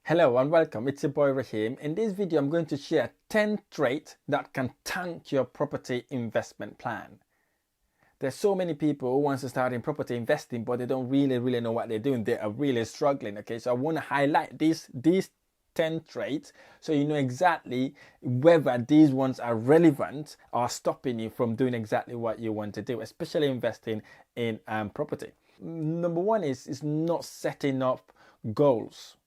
Hello and welcome, it's your boy Rahim. In this video, I'm going to share 10 traits that can tank your property investment plan. There's so many people who want to start in property investing, but they don't really know what they're doing. They are really struggling, okay? So I want to highlight these 10 traits so you know exactly whether these ones are relevant or stopping you from doing exactly what you want to do, especially investing in property. Number one is not setting up goals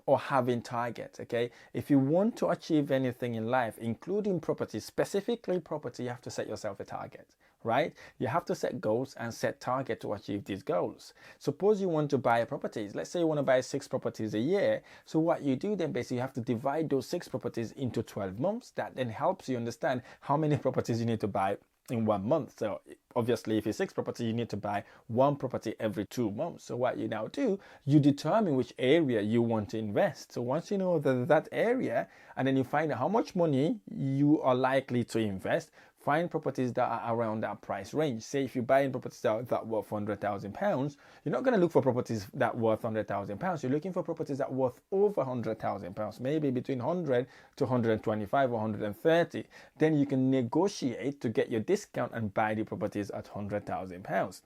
or having targets, okay? If you want to achieve anything in life, including property, specifically property, you have to set yourself a target, right? You have to set goals and set targets to achieve these goals. Suppose you want to buy properties. Let's say you want to buy 6 properties a year. So what you do then, basically, you have to divide those 6 properties into 12 months. That then helps you understand how many properties you need to buy in 1 month. So obviously, if it's 6 property, you need to buy 1 property every 2 months. So what you now do, you determine which area you want to invest. So once you know that area, and then you find out how much money you are likely to invest, find properties that are around that price range. Say if you're buying properties that worth £100,000, you're not going to look for properties that worth £100,000. You're looking for properties that worth over £100,000, maybe between 100 to 125 or 130. Then you can negotiate to get your discount and buy the properties at £100,000.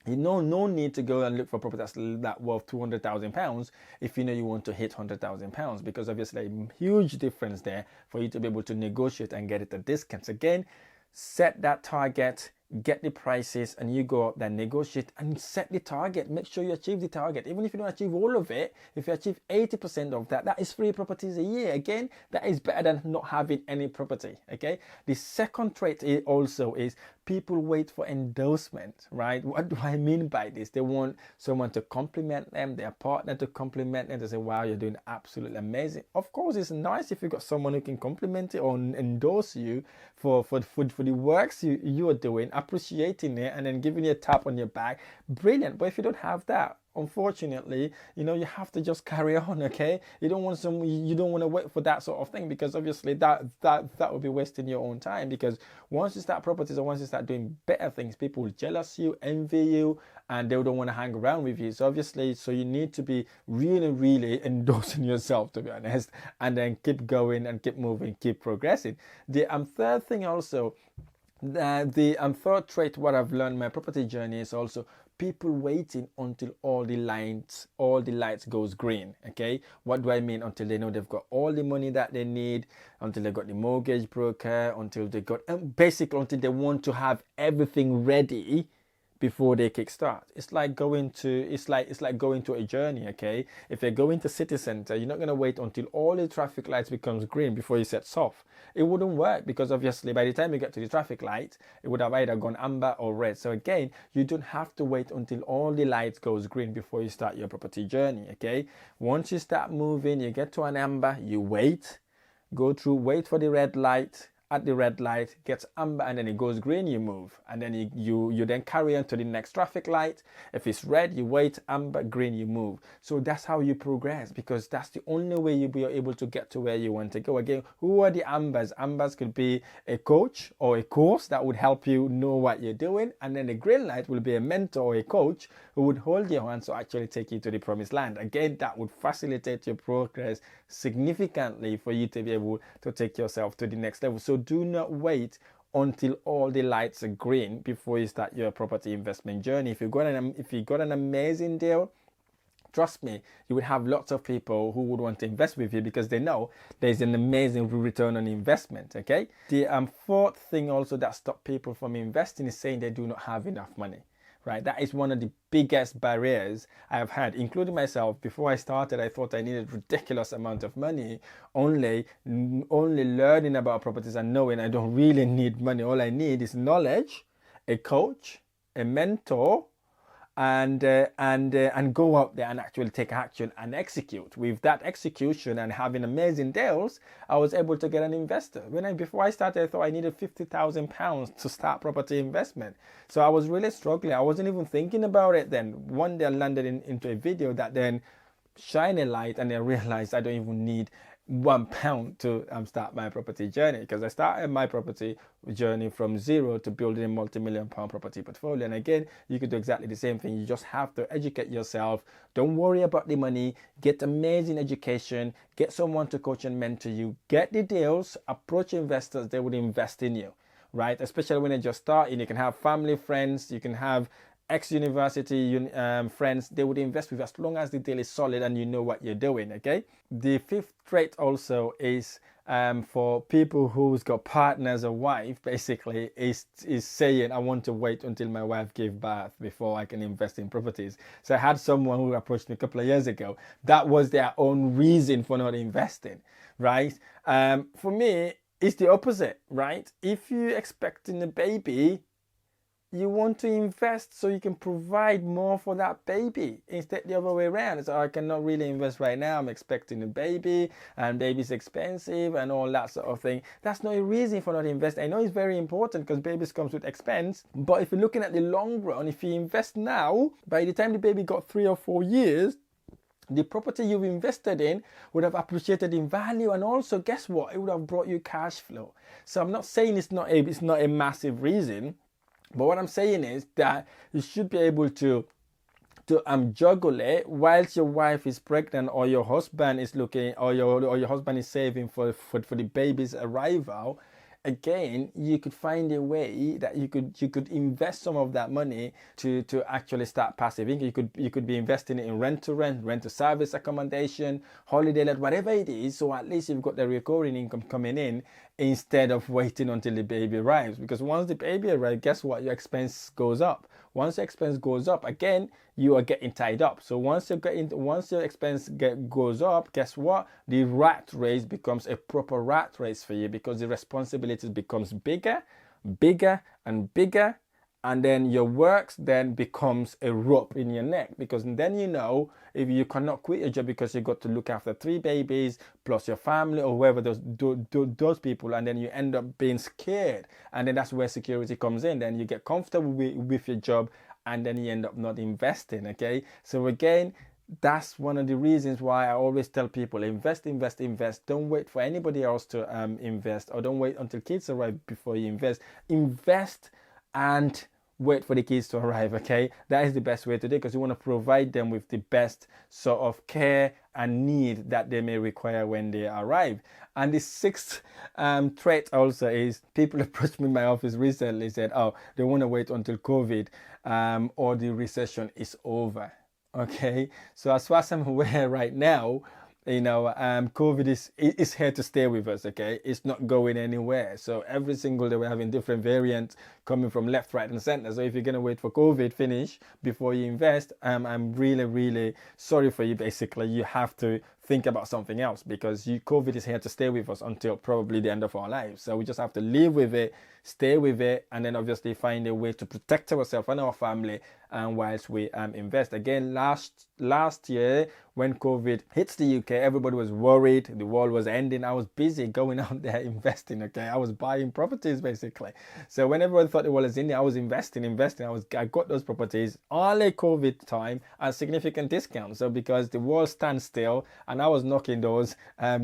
You know, no need to go and look for properties that worth £200,000 if you know you want to hit £100,000, because obviously a huge difference there for you to be able to negotiate and get it at discounts. Again, set that target, get the prices, and you go up there, negotiate and set the target. Make sure you achieve the target. Even if you don't achieve all of it, if you achieve 80% of that, that is 3 properties a year. Again, that is better than not having any property, okay? The second trait also is people wait for endorsement, right? What do I mean by this? They want someone to compliment them, their partner to compliment them, to say, wow, you're doing absolutely amazing. Of course, it's nice if you've got someone who can compliment it or endorse you for the works you are doing, appreciating it, and then giving you a tap on your back. Brilliant. But if you don't have that, unfortunately, you know, you have to just carry on, okay? You don't want to wait for that sort of thing, because obviously that will be wasting your own time. Because once you start properties or once you start doing better things, people will jealous you, envy you, and they don't want to hang around with you. So obviously, so you need to be really endorsing yourself, to be honest, and then keep going and keep moving, keep progressing. The third thing also, the third trait, what I've learned in my property journey, is also people waiting until all the lights goes green. Okay, what do I mean? Until they know they've got all the money that they need, until they got the mortgage broker, until they got basically until they want to have everything ready before they kickstart. It's like going to a journey, okay? If you're going to city center, you're not going to wait until all the traffic lights becomes green before you set off. It wouldn't work, because obviously by the time you get to the traffic light, it would have either gone amber or red. So again, you don't have to wait until all the lights goes green before you start your property journey, okay? Once you start moving, you get to an amber, you wait, go through, wait for the red light. At the red light, gets amber, and then it goes green, you move, and then you then carry on to the next traffic light. If it's red, you wait, amber, green, you move. So that's how you progress, because that's the only way you'll be able to get to where you want to go. Again, who are the ambers? Ambers could be a coach or a course that would help you know what you're doing, and then the green light will be a mentor or a coach who would hold your hand to actually take you to the promised land. Again, that would facilitate your progress significantly for you to be able to take yourself to the next level. So do not wait until all the lights are green before you start your property investment journey. If you got an amazing deal, trust me, you would have lots of people who would want to invest with you, because they know there's an amazing return on investment, okay? The fourth thing also that stops people from investing is saying they do not have enough money. Right, that is one of the biggest barriers I have had, including myself. Before I started, I thought I needed ridiculous amount of money. Only learning about properties and knowing I don't really need money. All I need is knowledge, a coach, a mentor, and go out there and actually take action and execute. With that execution and having amazing deals, I was able to get an investor. Before I started, I thought I needed £50,000 to start property investment. So I was really struggling. I wasn't even thinking about it then. One day I landed into a video that then shine a light, and I realized I don't even need £1 to start my property journey, because I started my property journey from zero to building a multi-million pound property portfolio. And again, you could do exactly the same thing. You just have to educate yourself. Don't worry about the money. Get amazing education. Get someone to coach and mentor you. Get the deals. Approach investors. They would invest in you, right? Especially when you're just starting. You can have family, friends. You can have ex-university friends. They would invest with you as long as the deal is solid and you know what you're doing. Okay. The fifth trait also is for people who's got partners or wife, basically is saying, I want to wait until my wife gives birth before I can invest in properties. So I had someone who approached me a couple of years ago. That was their own reason for not investing, right? For me, it's the opposite, right? If you're expecting a baby, you want to invest so you can provide more for that baby, instead the other way around. So I cannot really invest right now. I'm expecting a baby and baby's expensive and all that sort of thing. That's not a reason for not investing. I know it's very important because babies comes with expense, but if you're looking at the long run, if you invest now, by the time the baby got 3 or 4 years, the property you've invested in would have appreciated in value, and also guess what? It would have brought you cash flow. So I'm not saying it's not a massive reason. But what I'm saying is that you should be able to juggle it whilst your wife is pregnant, or your husband is looking, or your husband is saving for the baby's arrival. Again, you could find a way that you could invest some of that money to actually start passive income. You could be investing it in rent to service accommodation, holiday let, whatever it is. So at least you've got the recurring income coming in instead of waiting until the baby arrives. Because once the baby arrives, guess what? Your expense goes up. Once your expense goes up, again, you are getting tied up. So once your expense goes up, guess what? The rat race becomes a proper rat race for you, because the responsibilities becomes bigger, and bigger, and then your works then becomes a rope in your neck, because then you know if you cannot quit your job because you got to look after 3 babies plus your family or whoever those people, and then you end up being scared, and then that's where security comes in. Then you get comfortable with your job, and then you end up not investing. Okay, so again, that's one of the reasons why I always tell people, invest. Don't wait for anybody else to invest, or don't wait until kids arrive before you invest and wait for the kids to arrive. Okay, that is the best way to do it, because you want to provide them with the best sort of care and need that they may require when they arrive. And the sixth trait also is, people approached me in my office recently, said, oh, they want to wait until COVID or the recession is over. Okay, so as far as I'm aware right now, COVID is here to stay with us. Okay, it's not going anywhere. So every single day we're having different variants coming from left, right, and center. So if you're gonna wait for COVID finish before you invest, I'm really, really sorry for you. Basically, you have to think about something else, because COVID is here to stay with us until probably the end of our lives. So we just have to live with it, stay with it, and then obviously find a way to protect ourselves and our family, and whilst we invest. Again, last year when COVID hits the UK, everybody was worried, the world was ending. I was busy going out there investing. Okay, I was buying properties basically. So when everyone thought the world was ending, I was investing. I got those properties early COVID time at significant discounts. So because the world stands still, and I was knocking doors,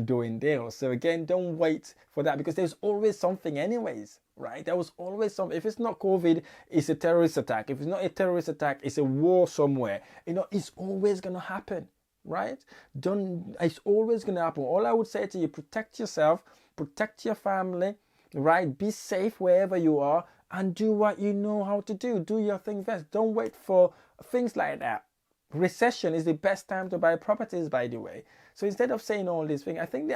doing deals. So again, don't wait for that, because there's always something anyways. Right? There was always something. If it's not COVID, it's a terrorist attack. If it's not a terrorist attack, it's a war somewhere. It's always going to happen, right? It's always going to happen. All I would say to you, protect yourself, protect your family, right? Be safe wherever you are, and do what you know how to do. Do your thing best. Don't wait for things like that. Recession is the best time to buy properties, by the way. So instead of saying all these things, I think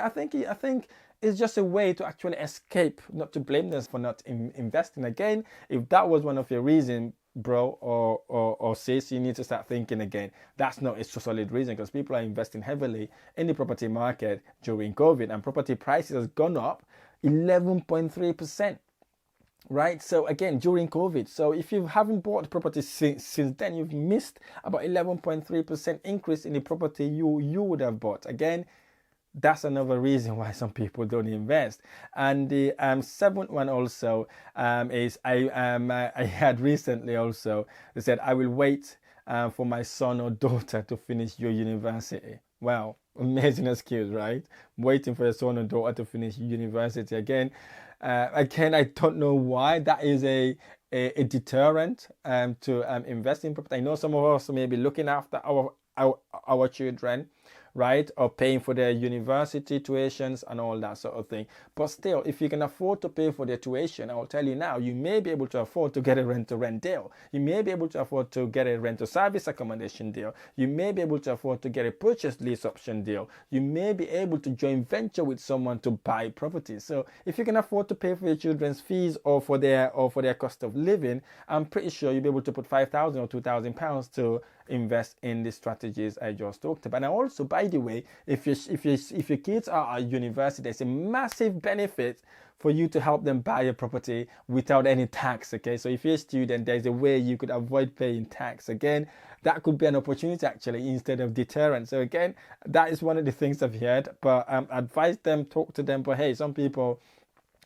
it's just a way to actually escape, not to blame them for not investing. Again, if that was one of your reasons, bro or sis, you need to start thinking again. That's not a solid reason, because people are investing heavily in the property market during COVID, and property prices has gone up 11.3%. Right, so again, during COVID. So if you haven't bought property since then, you've missed about 11.3% increase in the property you would have bought. Again, that's another reason why some people don't invest. And the seventh one also is I had recently also, they said, I will wait for my son or daughter to finish your university. Wow, amazing excuse, right? Waiting for your son or daughter to finish university. Again, I don't know why that is a deterrent to invest in property. I know some of us may be looking after our children, right, or paying for their university tuitions and all that sort of thing. But still, if you can afford to pay for their tuition, I will tell you now, you may be able to afford to get a rent-to-rent deal. You may be able to afford to get a rent-to-service accommodation deal. You may be able to afford to get a purchase lease option deal. You may be able to join venture with someone to buy property. So if you can afford to pay for your children's fees or for their cost of living, I'm pretty sure you'll be able to put £5,000 or £2,000 to invest in the strategies I just talked about. And also, by the way, if your kids are at university, there's a massive benefit for you to help them buy a property without any tax. Okay, so if you're a student, there's a way you could avoid paying tax. Again, that could be an opportunity actually instead of deterrent. So again, that is one of the things I've heard. But advise them, talk to them. But hey, some people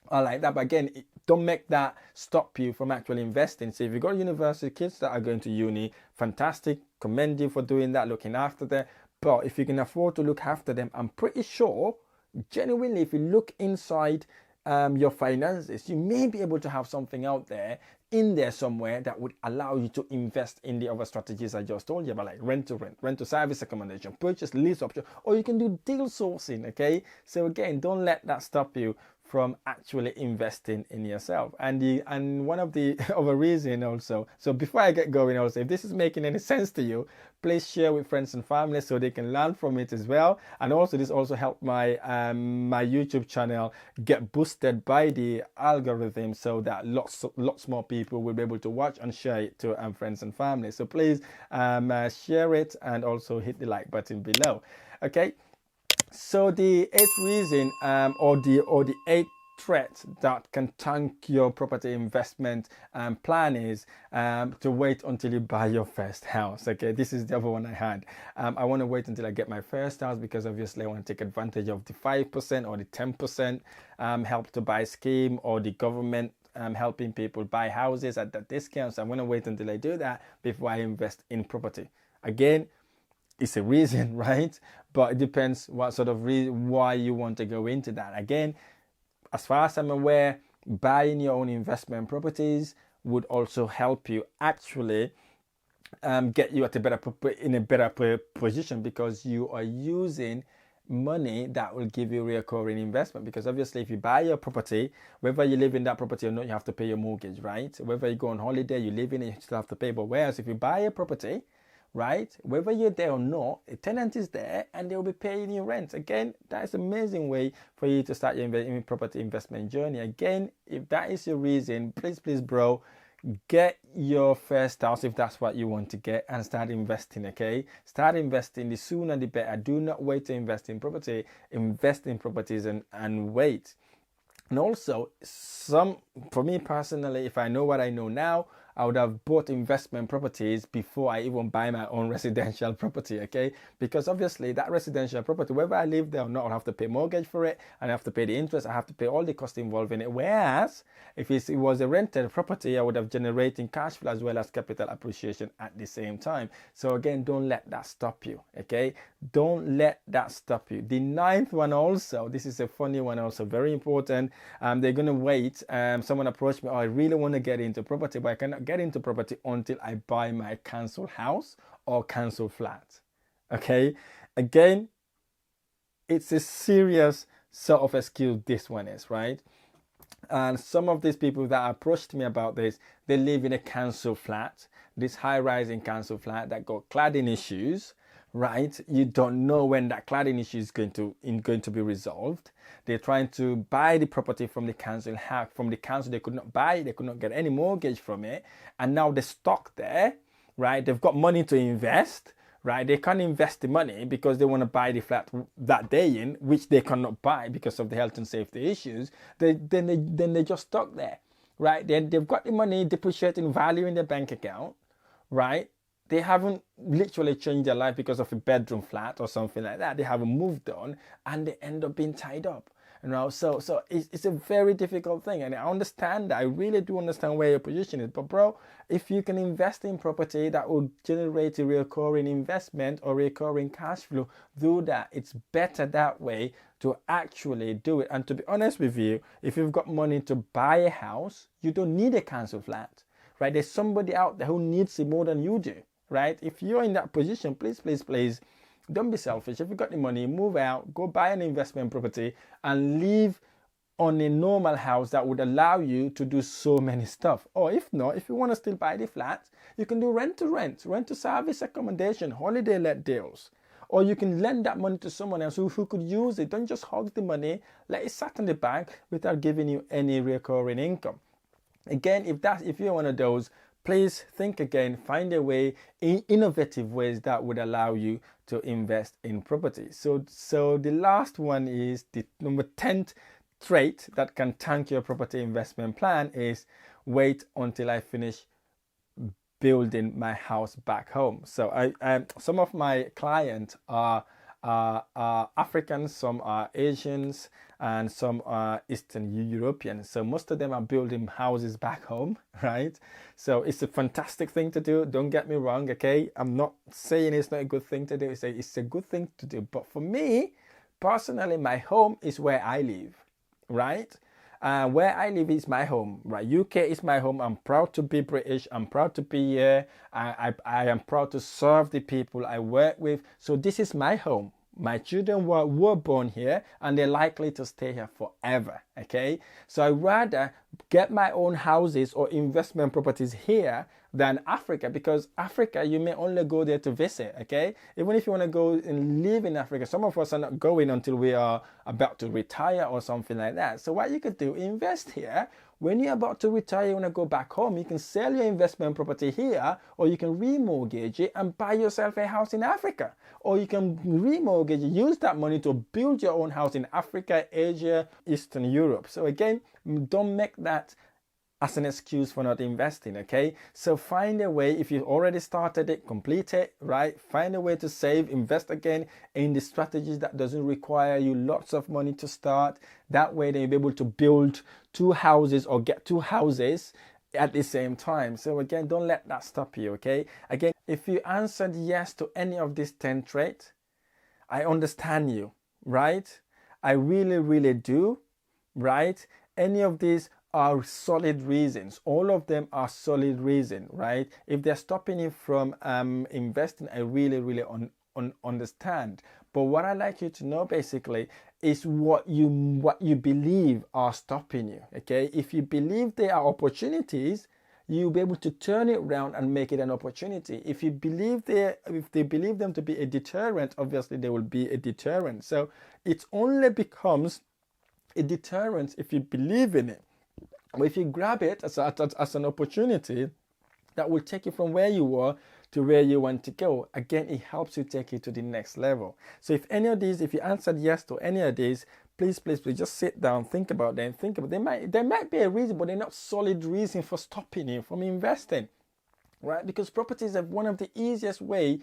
are like that. But again, don't make that stop you from actually investing. So if you've got university kids that are going to uni, fantastic, commend you for doing that, looking after them. But if you can afford to look after them, I'm pretty sure, genuinely, if you look inside your finances, you may be able to have something out there in there somewhere that would allow you to invest in the other strategies I just told you about, like rent to service accommodation, purchase lease option, or you can do deal sourcing. Okay, so again, don't let that stop you from actually investing in yourself. And one of the other reason also, so before I get going also, if this is making any sense to you, please share with friends and family so they can learn from it as well. And also this also helped my my YouTube channel get boosted by the algorithm so that lots more people will be able to watch and share it to friends and family. So please share it and also hit the like button below. Okay. So the eighth reason or the eighth threat that can tank your property investment plan is to wait until you buy your first house. Okay, this is the other one I had. I want to wait until I get my first house because obviously I want to take advantage of the 5% or the 10% help to buy scheme or the government helping people buy houses at that discount. So I'm going to wait until I do that before I invest in property. Again, it's a reason, right? But it depends what sort of reason, why you want to go into that. Again, as far as I'm aware, buying your own investment properties would also help you actually get you at in a better position because you are using money that will give you recurring investment. Because obviously if you buy your property, whether you live in that property or not, you have to pay your mortgage, right? Whether you go on holiday, you live in it, you still have to pay. But whereas if you buy a property, right, whether you're there or not, a tenant is there and they'll be paying you rent. Again, that's an amazing way for you to start your property investment journey. Again, if that is your reason, please bro, get your first house if that's what you want to get and start investing. Okay, start investing. The sooner the better. Do not wait to invest in property. Invest in properties and wait. And also, for me personally, if I know what I know now, I would have bought investment properties before I even buy my own residential property, okay? Because obviously that residential property, whether I live there or not, I'll have to pay mortgage for it, and I have to pay the interest, I have to pay all the costs involved in it. Whereas if it was a rented property, I would have generating cash flow as well as capital appreciation at the same time. So again, don't let that stop you, okay? Don't let that stop you. The ninth one also, this is a funny one also, very important. They're going to wait. Someone approached me, oh, I really want to get into property, but I cannot get into property until I buy my council house or council flat. Okay, again, it's a serious sort of excuse this one is, right? And some of these people that approached me about this, they live in a council flat, this high-rising council flat that got cladding issues, right? You don't know when that cladding issue is going to be resolved. They're trying to buy the property from the council. They could not buy it. They could not get any mortgage from it. And now they're stuck there, right? They've got money to invest, right? They can't invest the money because they want to buy the flat that day in, which they cannot buy because of the health and safety issues. Then they're just stuck there, right? They've got the money depreciating value in their bank account, right? They haven't literally changed their life because of a bedroom flat or something like that. They haven't moved on and they end up being tied up. You know, so it's a very difficult thing, and I understand that. I really do understand where your position is. But bro, if you can invest in property that will generate a recurring investment or recurring cash flow, do that. It's better that way to actually do it. And to be honest with you, if you've got money to buy a house, you don't need a council flat, right? There's somebody out there who needs it more than you do, right? If you're in that position, please, please, please, don't be selfish. If you've got the money, move out, go buy an investment property and live on a normal house that would allow you to do so many stuff. Or if not, if you want to still buy the flat, you can do rent to service accommodation, holiday let deals. Or you can lend that money to someone else who could use it. Don't just hog the money, let it sit in the bank without giving you any recurring income. Again, if you're one of those, please think again, find a way, innovative ways that would allow you to invest in property. So the last one is the number 10th trait that can tank your property investment plan is wait until I finish building my house back home. So some of my clients are Africans, some are Asians, and some are Eastern Europeans. So most of them are building houses back home, right? So it's a fantastic thing to do. Don't get me wrong, okay? I'm not saying it's not a good thing to do. It's a good thing to do. But for me, personally, my home is where I live, right? Where I live is my home, right? UK is my home. I'm proud to be British. I'm proud to be here. I am proud to serve the people I work with. So this is my home. My children were born here and they're likely to stay here forever, okay? So I'd rather get my own houses or investment properties here than Africa, because Africa, you may only go there to visit, okay? Even if you want to go and live in Africa, some of us are not going until we are about to retire or something like that. So what you could do, invest here. When you're about to retire, you want to go back home, you can sell your investment property here, or you can remortgage it and buy yourself a house in Africa. Or you can remortgage it, use that money to build your own house in Africa, Asia, Eastern Europe. So again, don't make that as an excuse for not investing, okay? So find a way. If you've already started it, complete it, right? Find a way to save, invest again in the strategies that doesn't require you lots of money to start. That way then you'll be able to build 2 houses or get 2 houses at the same time. So again, don't let that stop you, okay? Again, if you answered yes to any of these 10 traits, I understand you, right? I really, really do, right? Any of these are solid reasons. All of them are solid reasons, right? If they're stopping you from investing, I really, really understand. But what I'd like you to know basically is what you believe are stopping you, okay? If you believe there are opportunities, you'll be able to turn it around and make it an opportunity. If they believe them to be a deterrent, obviously there will be a deterrent. So it only becomes a deterrent if you believe in it. But if you grab it as an opportunity that will take you from where you were to where you want to go, again, it helps you take you to the next level. So if you answered yes to any of these, please just sit down, think about them, there might be a reason, but they're not solid reason for stopping you from investing, right? Because properties are one of the easiest way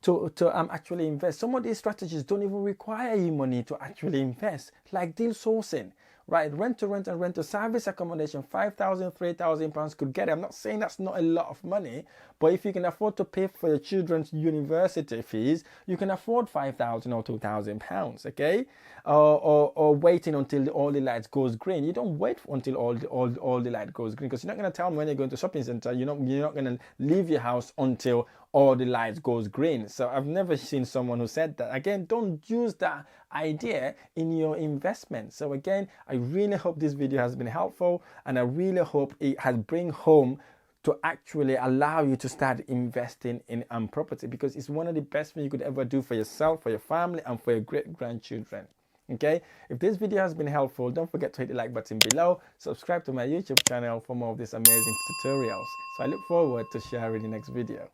to actually invest. Some of these strategies don't even require you money to actually invest, like deal sourcing, right? Rent to service accommodation, £5,000, £3,000 could get it. I'm not saying that's not a lot of money, but if you can afford to pay for your children's university fees, you can afford £5,000 or £2,000, okay? Or waiting until all the lights goes green. You don't wait until all the light goes green, because you're not going to tell me when you're going to shopping center. You're not going to leave your house until all the lights goes green. So I've never seen someone who said that. Again, don't use that idea in your investment. So again, I really hope this video has been helpful, and I really hope it has bring home to actually allow you to start investing in property, because it's one of the best things you could ever do for yourself, for your family, and for your great-grandchildren. Okay, if this video has been helpful, don't forget to hit the like button below, subscribe to my YouTube channel for more of these amazing tutorials. So I look forward to sharing the next video.